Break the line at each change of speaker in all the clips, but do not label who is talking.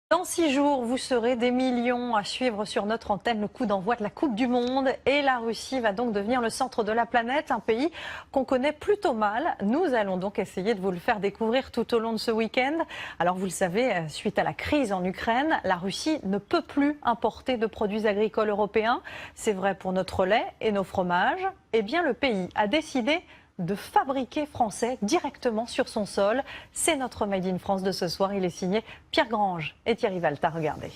Dans 6 jours, vous serez des millions à suivre sur notre antenne le coup d'envoi de la Coupe du Monde. Et la Russie va donc devenir le centre de la planète, un pays qu'on connaît plutôt mal. Nous allons donc essayer de vous le faire découvrir tout au long de ce week-end. Alors vous le savez, suite à la crise en Ukraine, la Russie ne peut plus importer de produits agricoles européens. C'est vrai pour notre lait et nos fromages. Eh bien, le pays a décidé de fabriquer français directement sur son sol. C'est notre Made in France de ce soir. Il est signé Pierre Grange et Thierry Valta. Regardez.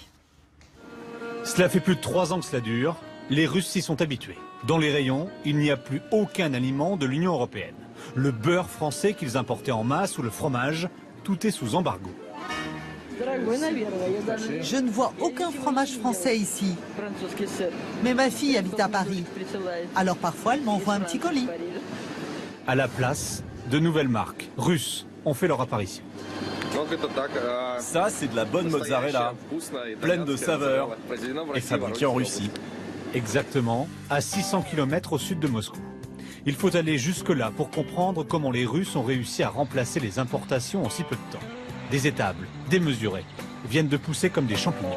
Cela fait plus de 3 ans que cela dure. Les Russes s'y sont habitués. Dans les rayons, il n'y a plus aucun aliment de l'Union européenne. Le beurre français qu'ils importaient en masse ou le fromage, tout est sous embargo.
Je ne vois aucun fromage français ici. Mais ma fille habite à Paris. Alors parfois, elle m'envoie un petit colis.
À la place, de nouvelles marques russes ont fait leur apparition.
Ça, c'est de la bonne mozzarella, pleine de saveurs et fabriquée en Russie.
Exactement, à 600 km au sud de Moscou. Il faut aller jusque-là pour comprendre comment les Russes ont réussi à remplacer les importations en si peu de temps. Des étables, démesurées, viennent de pousser comme des champignons.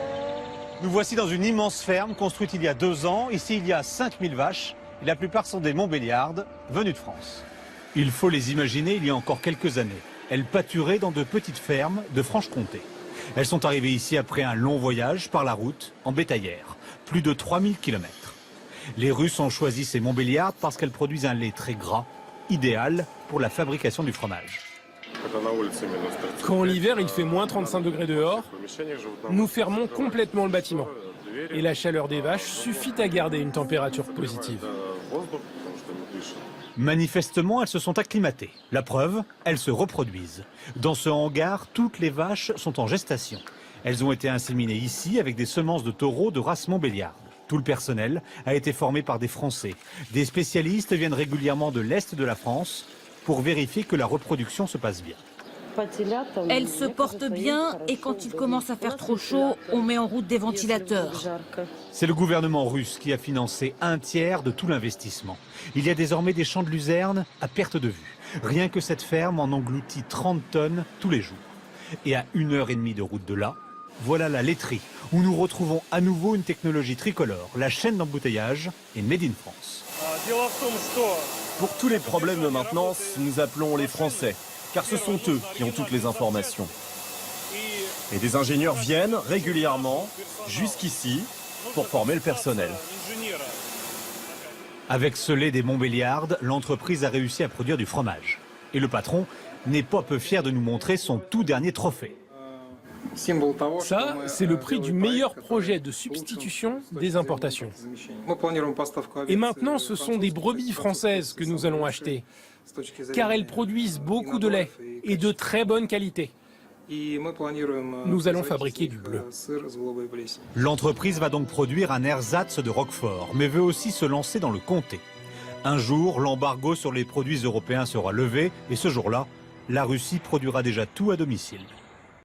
Nous voici dans une immense ferme construite il y a 2 ans. Ici, il y a 5000 vaches et la plupart sont des Montbéliardes venues de France. Il faut les imaginer il y a encore quelques années. Elles pâturaient dans de petites fermes de Franche-Comté. Elles sont arrivées ici après un long voyage par la route, en bétaillère. Plus de 3000 km. Les Russes ont choisi ces Montbéliardes parce qu'elles produisent un lait très gras, idéal pour la fabrication du fromage.
Quand l'hiver il fait moins 35 degrés dehors, nous fermons complètement le bâtiment. Et la chaleur des vaches suffit à garder une température positive.
Manifestement, elles se sont acclimatées. La preuve, elles se reproduisent. Dans ce hangar, toutes les vaches sont en gestation. Elles ont été inséminées ici avec des semences de taureaux de race Montbéliarde. Tout le personnel a été formé par des Français. Des spécialistes viennent régulièrement de l'Est de la France pour vérifier que la reproduction se passe bien.
Elles se portent bien et quand il commence à faire trop chaud, on met en route des ventilateurs.
C'est le gouvernement russe qui a financé 1/3 de tout l'investissement. Il y a désormais des champs de luzerne à perte de vue. Rien que cette ferme en engloutit 30 tonnes tous les jours. Et à 1h30 de route de là, voilà la laiterie, où nous retrouvons à nouveau une technologie tricolore. La chaîne d'embouteillage est Made in France.
Pour tous les problèmes de maintenance, nous appelons les Français, car ce sont eux qui ont toutes les informations. Et des ingénieurs viennent régulièrement jusqu'ici pour former le personnel.
Avec ce lait des Montbéliardes, l'entreprise a réussi à produire du fromage. Et le patron n'est pas peu fier de nous montrer son tout dernier trophée.
Ça, c'est le prix du meilleur projet de substitution des importations. Et maintenant, ce sont des brebis françaises que nous allons acheter, car elles produisent beaucoup de lait et de très bonne qualité. Nous allons fabriquer du bleu.
L'entreprise va donc produire un ersatz de Roquefort, mais veut aussi se lancer dans le comté. Un jour, l'embargo sur les produits européens sera levé et ce jour-là, la Russie produira déjà tout à domicile.